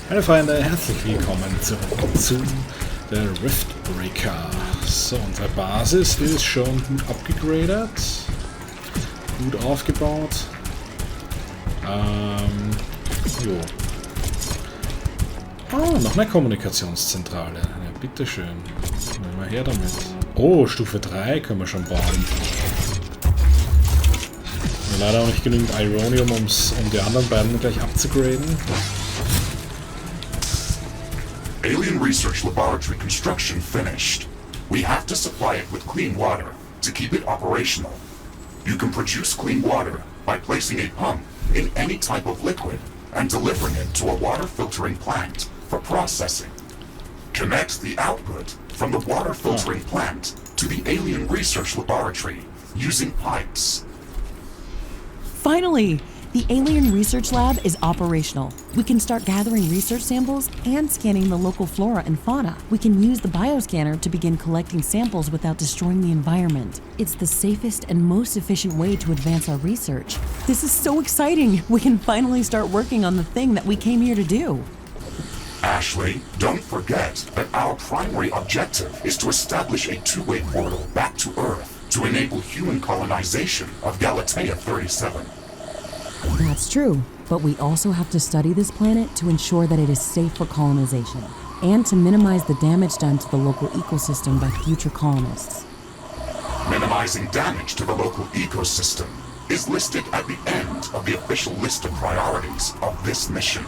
Meine Freunde, herzlich willkommen zurück zu der Riftbreaker. So, unsere Basis ist schon gut abgegradet, gut aufgebaut. Jo. Ah, noch eine Kommunikationszentrale. Ja, bitteschön. Nehmen wir her damit. Oh, Stufe 3 können wir schon bauen. Leider auch nicht genügend Ironium, um die anderen beiden gleich abzugraden. Alien Research Laboratory construction finished. We have to supply it with clean water to keep it operational. You can produce clean water by placing a pump in any type of liquid and delivering it to a water filtering plant for processing. Connect the output from the water filtering plant to the Alien Research Laboratory using pipes. Finally! The Alien Research Lab is operational. We can start gathering research samples and scanning the local flora and fauna. We can use the bioscanner to begin collecting samples without destroying the environment. It's the safest and most efficient way to advance our research. This is so exciting! We can finally start working on the thing that we came here to do. Ashley, don't forget that our primary objective is to establish a two-way portal back to Earth to enable human colonization of Galatea 37. That's true, but we also have to study this planet to ensure that it is safe for colonization, and to minimize the damage done to the local ecosystem by future colonists. Minimizing damage to the local ecosystem is listed at the end of the official list of priorities of this mission.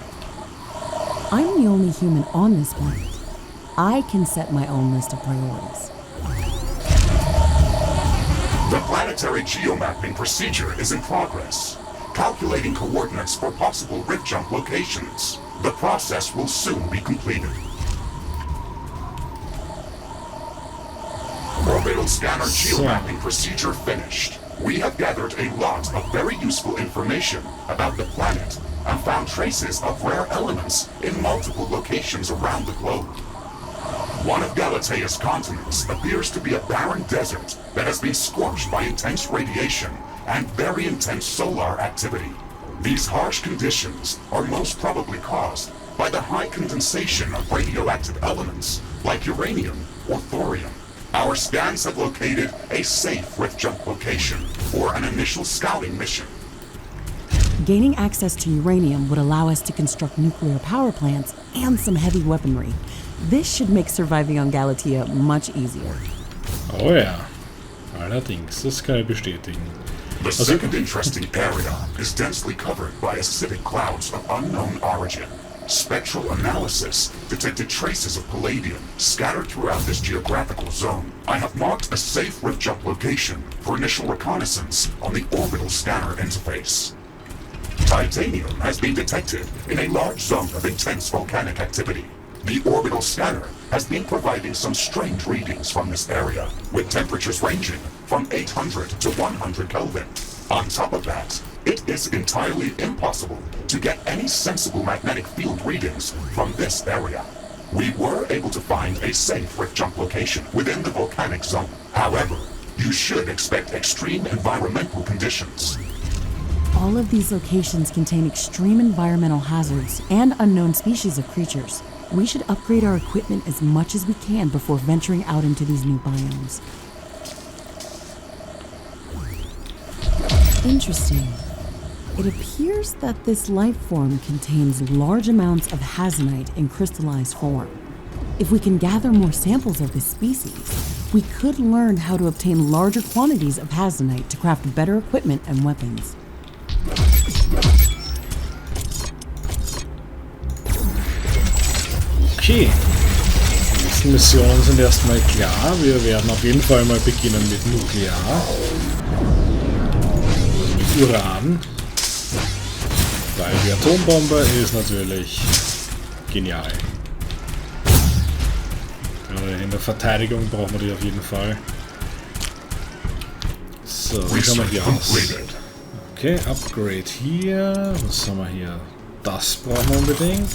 I'm the only human on this planet. I can set my own list of priorities. The planetary geomapping procedure is in progress. Calculating coordinates for possible rift jump locations. The process will soon be completed. Orbital scanner geomapping procedure finished. We have gathered a lot of very useful information about the planet and found traces of rare elements in multiple locations around the globe. One of Galatea's continents appears to be a barren desert that has been scorched by intense radiation and very intense solar activity. These harsh conditions are most probably caused by the high condensation of radioactive elements like uranium or thorium. Our scans have located a safe rift jump location for an initial scouting mission. Gaining access to uranium would allow us to construct nuclear power plants and some heavy weaponry. This should make surviving on Galatea much easier. Oh ja, allerdings, das kann ich bestätigen. The second interesting area is densely covered by acidic clouds of unknown origin. Spectral analysis detected traces of palladium scattered throughout this geographical zone. I have marked a safe rift jump location for initial reconnaissance on the orbital scanner interface. Titanium has been detected in a large zone of intense volcanic activity. The orbital scanner has been providing some strange readings from this area, with temperatures ranging from 800 to 100 Kelvin. On top of that, it is entirely impossible to get any sensible magnetic field readings from this area. We were able to find a safe rift jump location within the volcanic zone. However, you should expect extreme environmental conditions. All of these locations contain extreme environmental hazards and unknown species of creatures. We should upgrade our equipment as much as we can before venturing out into these new biomes. Interesting. It appears that this life form contains large amounts of hazonite in crystallized form. If we can gather more samples of this species, we could learn how to obtain larger quantities of hazonite to craft better equipment and weapons. Okay, die nächsten Missionen sind erstmal klar. Wir werden auf jeden Fall mal beginnen mit Nuklear. Mit Uran. Weil die Atombombe ist natürlich genial. In der Verteidigung brauchen wir die auf jeden Fall. So, wie schauen wir hier aus? Okay, Upgrade hier. Was haben wir hier? Das brauchen wir unbedingt.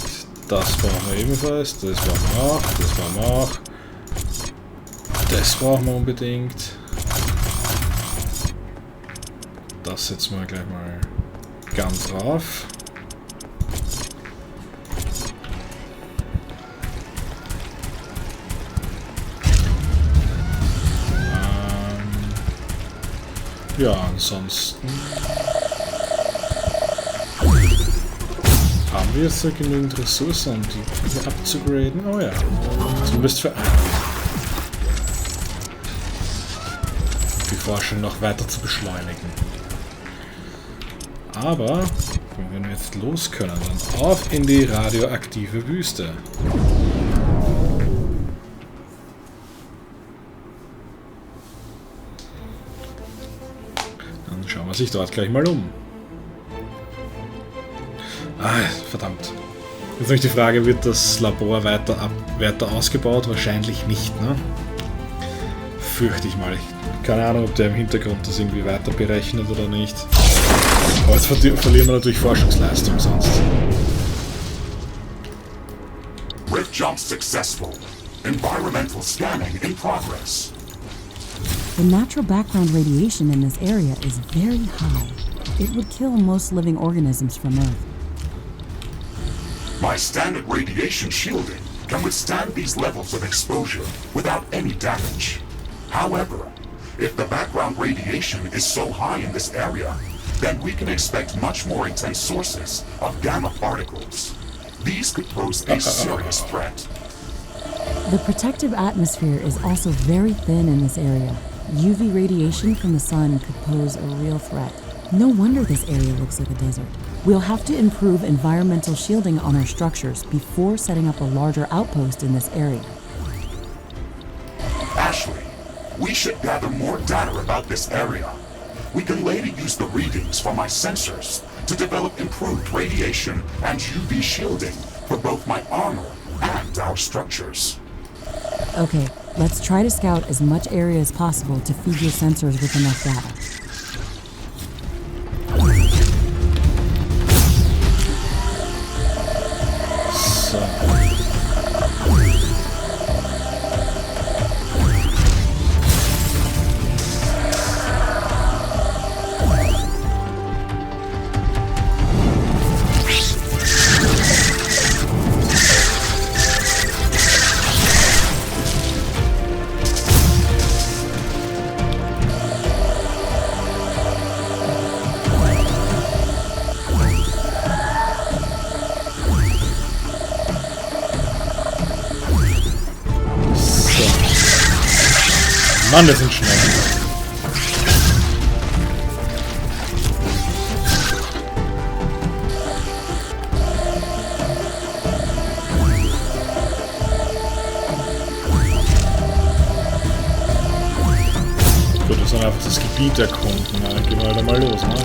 Das brauchen wir ebenfalls. Das brauchen wir auch. Das brauchen wir auch. Das brauchen wir unbedingt. Das setzen wir gleich mal ganz drauf. Ja, ansonsten haben wir jetzt genügend Ressourcen, um die hier abzugraden. Oh ja, zumindest für einen. Die Forschung noch weiter zu beschleunigen. Aber, wenn wir jetzt los können, dann auf in die radioaktive Wüste. Dann schauen wir sich dort gleich mal um. Ah, verdammt. Jetzt habe ich die Frage, wird das Labor weiter ausgebaut? Wahrscheinlich nicht, ne? Fürchte ich mal. Keine Ahnung, ob der im Hintergrund das irgendwie weiter berechnet oder nicht. Aber jetzt verlieren wir natürlich Forschungsleistung sonst. Rift jump successful. Environmental scanning in progress. The natural background radiation in this area is very high. It would kill most living organisms from Earth. My standard radiation shielding can withstand these levels of exposure without any damage. However, if the background radiation is so high in this area, then we can expect much more intense sources of gamma particles. These could pose a serious threat. The protective atmosphere is also very thin in this area. UV radiation from the sun could pose a real threat. No wonder this area looks like a desert. We'll have to improve environmental shielding on our structures before setting up a larger outpost in this area. Ashley, we should gather more data about this area. We can later use the readings from my sensors to develop improved radiation and UV shielding for both my armor and our structures. Okay, let's try to scout as much area as possible to feed your sensors with enough data. Mann, wir sind schnell. Gut, wir sollen einfach das Gebiet erkunden. Na, dann gehen wir halt mal los, ne?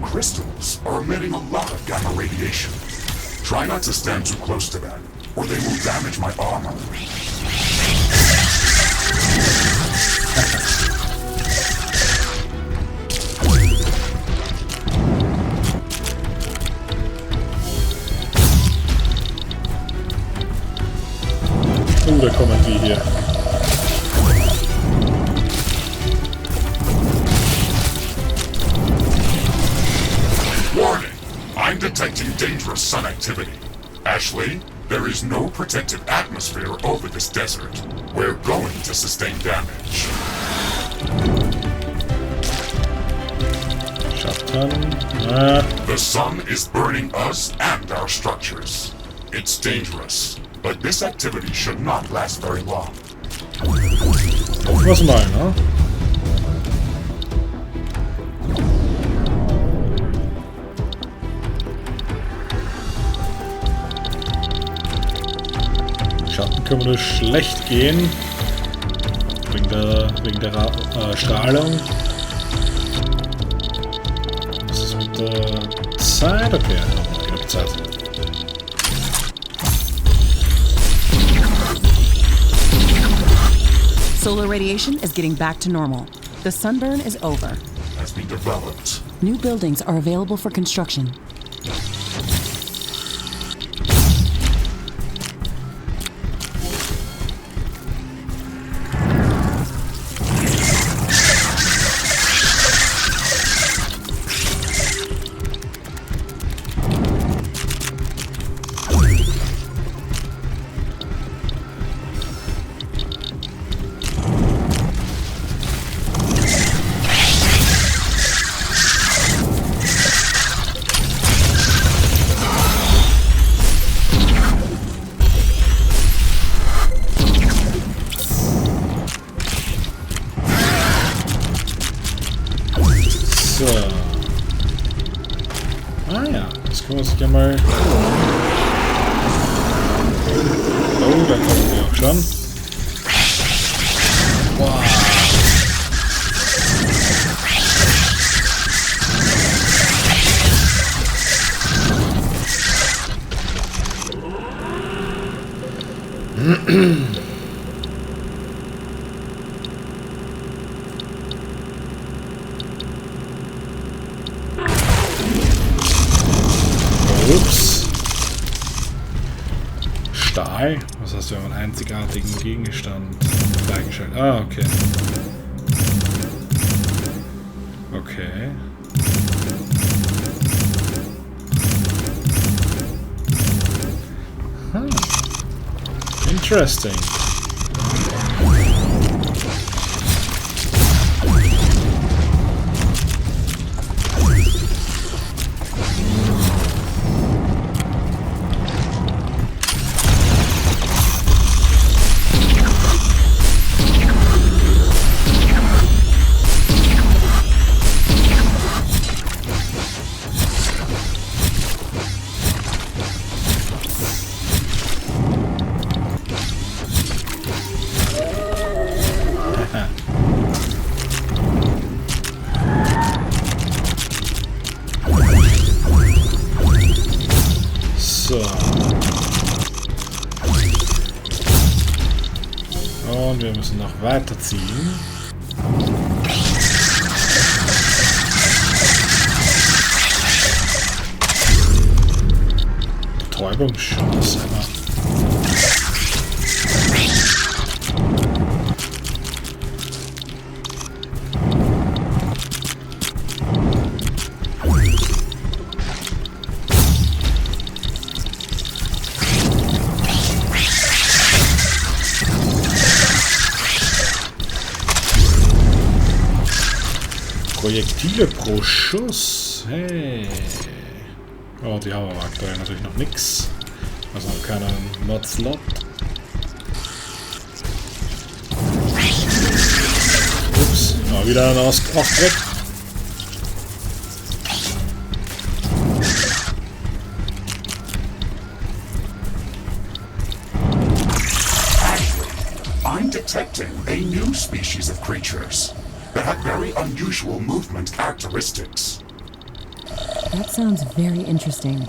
Crystals are emitting a lot of gamma radiation. Try not to stand too close to them, or they will damage my armor. Da kommen die hier. Warning! I'm detecting dangerous sun activity. Ashley, there is no protective atmosphere over this desert. We're going to sustain damage. The sun is burning us and our structures. It's dangerous, but this activity should not last very long. Was mal, ne? Schatten können wir nur schlecht gehen. Wegen der Strahlung. Was ist mit der Zeit? Okay, genug Zeit. Solar radiation is getting back to normal. The sunburn is over. Has been developed. New buildings are available for construction. möchte ich mal... Oh, da kommen wir auch schon. Wow. Ups. Stahl? Was hast du für einen einzigartigen Gegenstand freigeschaltet? Ah, okay. Okay. Interesting. Und wir müssen noch weiterziehen. Betäubungsschuss, aber. Projektile pro Schuss. Hey. Oh, die haben aber aktuell natürlich noch nichts. Also keinen Mod-Slot. Ups, mal wieder ein Auftritt. I'm detecting a new species of creatures that have very unusual movement characteristics. That sounds very interesting.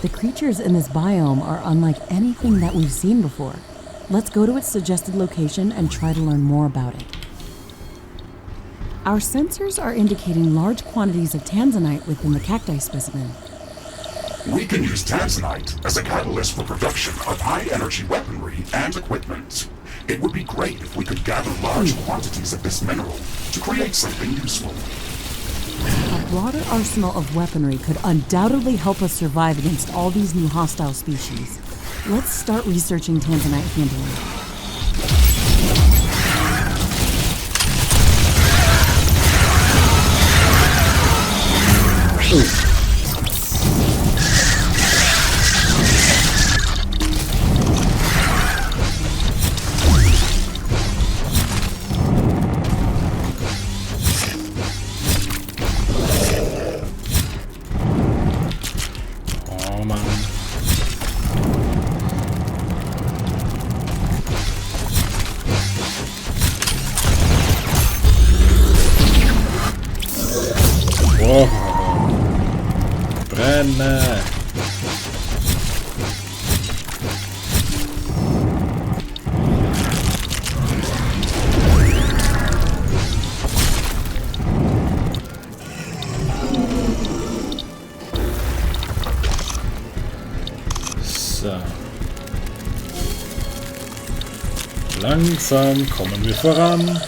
The creatures in this biome are unlike anything that we've seen before. Let's go to its suggested location and try to learn more about it. Our sensors are indicating large quantities of tanzanite within the cacti specimen. We can use tanzanite as a catalyst for production of high-energy weaponry and equipment. It would be great if we could gather large quantities of this mineral to create something useful. A broader arsenal of weaponry could undoubtedly help us survive against all these new hostile species. Let's start researching tanzanite handling. Oh, brenne! So. Langsam kommen wir voran.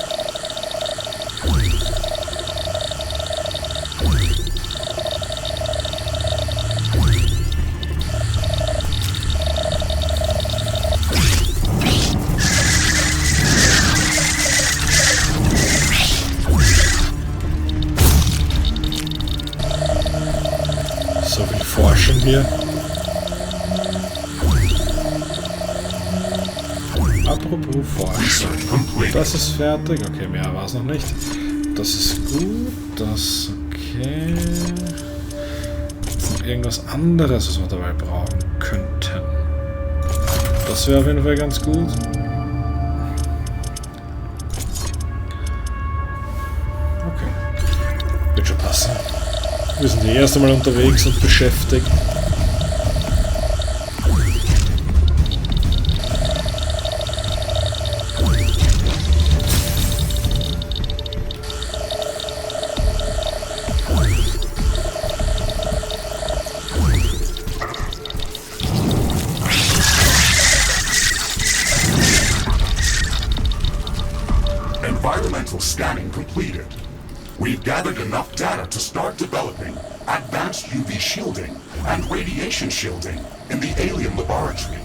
So viel Forschung hier. Apropos Forschung. Das ist fertig. Okay, mehr war es noch nicht. Das ist gut. Das okay. Jetzt irgendwas anderes, was wir dabei brauchen könnten. Das wäre auf jeden Fall ganz gut. Okay. Wird schon passen. Wir sind erst einmal unterwegs und beschäftigt. Environmental scanning completed. We've gathered enough data to start developing advanced UV shielding and radiation shielding in the alien laboratory.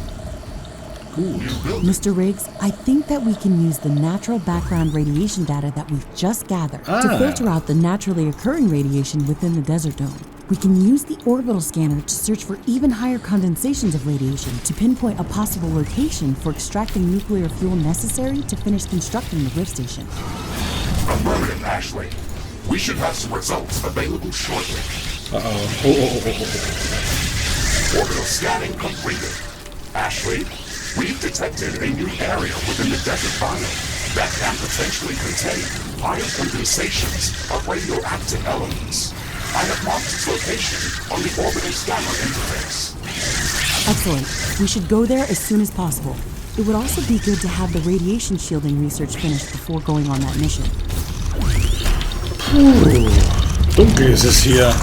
Mr. Riggs, I think that we can use the natural background radiation data that we've just gathered to filter out the naturally occurring radiation within the desert dome. We can use the orbital scanner to search for even higher condensations of radiation to pinpoint a possible location for extracting nuclear fuel necessary to finish constructing the Rift station. Affirmative, Ashley. We should have some results available shortly. Orbital scanning completed. Ashley, we've detected a new area within the desert biome that can potentially contain higher condensations of radioactive elements. I have marked its location on the orbital scanner interface. Excellent. We should go there as soon as possible. It would also be good to have the radiation shielding research finished before going on that mission. Dunkel ist es hier.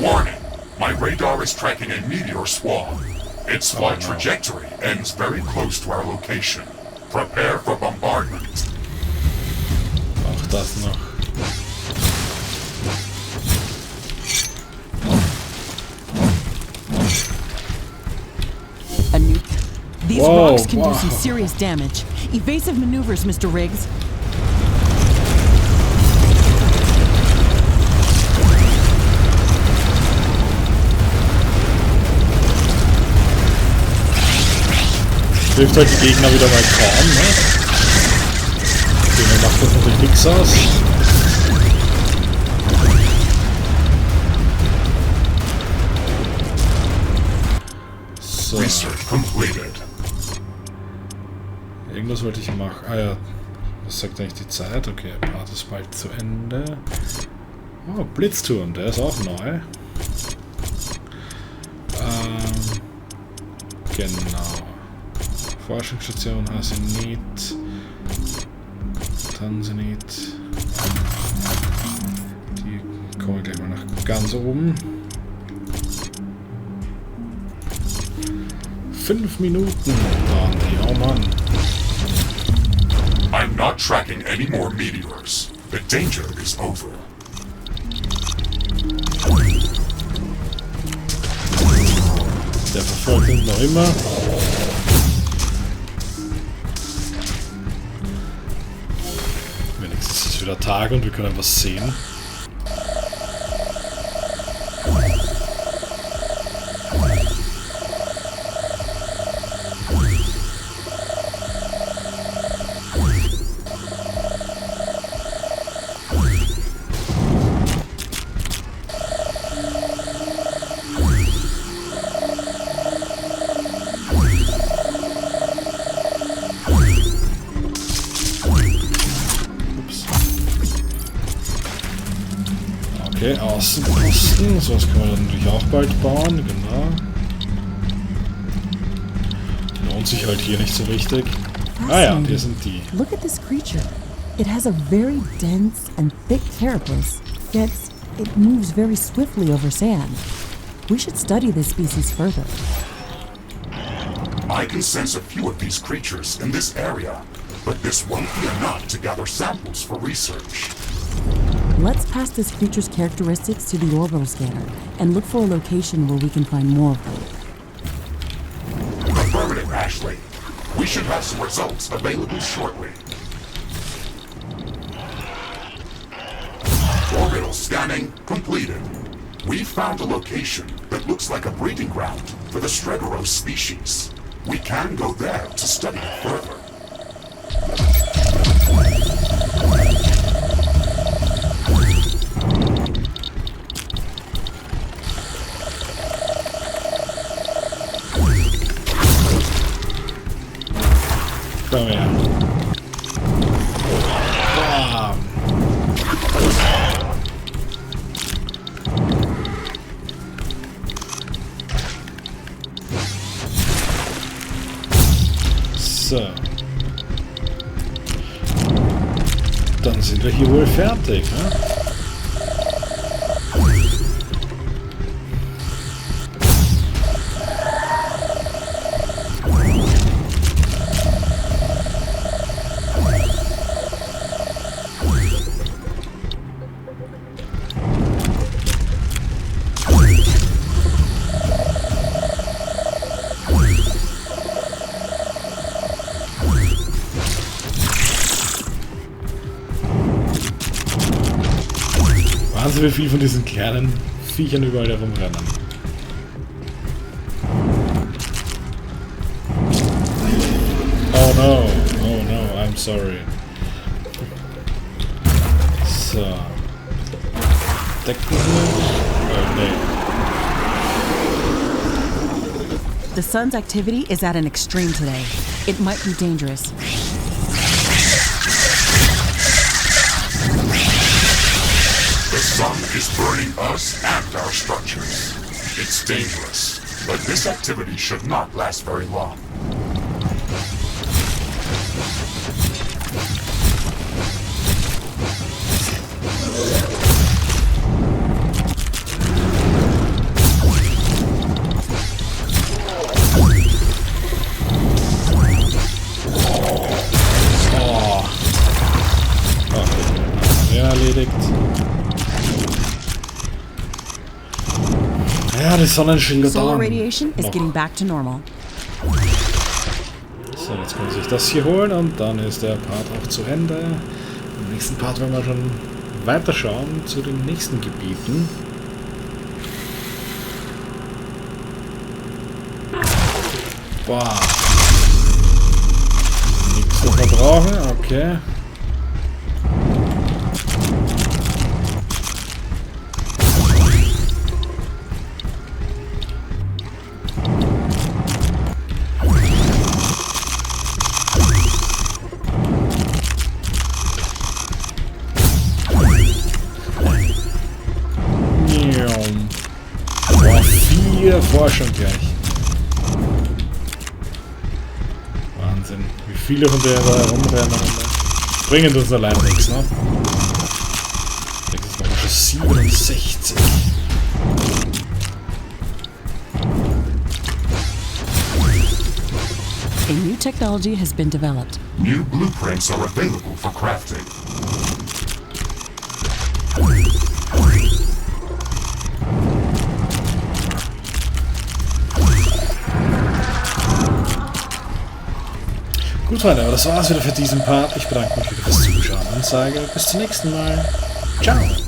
Warning! My radar is tracking a meteor swarm. Its flight trajectory ends very close to our location. Prepare for bombardment. Auch das noch. A nuke. These rocks can do some serious damage. Evasive maneuvers, Mr. Riggs. Trifft halt die Gegner wieder mal kaum, ne? Denen macht das natürlich nichts aus. So. Research completed. Irgendwas wollte ich machen. Ah ja, was sagt eigentlich die Zeit? Okay, Part ist bald zu Ende. Oh, Blitzturm, der ist auch neu. Genau. Forschungsstation Hasenit. Tansenit. Die kommen gleich mal nach ganz oben. 5 Minuten waren die, oh Mann. I'm not tracking any more meteors. The danger is over. Der verfolgt uns noch immer. Wenigstens ist es wieder Tag und wir können was sehen. Okay, Außenposten, sowas können wir dann natürlich auch bald bauen, genau. Lohnt sich halt hier nicht so richtig. Ah ja, hier sind die. Look at this creature. It has a very dense and thick carapace, yet it moves very swiftly over sand. We should study this species further. I can sense a few of these creatures in this area, but this won't be enough to gather samples for research. Let's pass this creature's characteristics to the orbital scanner and look for a location where we can find more of them. Affirmative, Ashley. We should have some results available shortly. Orbital scanning completed. We found a location that looks like a breeding ground for the Stregoros species. We can go there to study it further. Komm her. Bam. So. Dann sind wir hier wohl fertig, ne? Wie viel von diesen kleinen Viechern überall herumrennen. Oh no, I'm sorry. So. Decken wir? Oh nee. The sun's activity is at an extreme today. It might be dangerous. The sun is burning us and our structures. It's dangerous, but this activity should not last very long. Erledigt. Ja, die Sonnenschilder da. Solar radiation is getting back to normal. So, jetzt kann man sich das hier holen und dann ist der Part auch zu Ende. Im nächsten Part werden wir schon weiterschauen zu den nächsten Gebieten. Boah. Nichts zu verbrauchen, okay. Forschung gleich. Wahnsinn. Wie viele von der da herumrennen. Bringen uns allein nichts, ne? Nächstes Mal schon 67. A new technology has been developed. New blueprints are available for crafting. Gut, Freunde, aber das war's wieder für diesen Part. Ich bedanke mich wieder fürs Zuschauen und sage bis zum nächsten Mal. Ciao!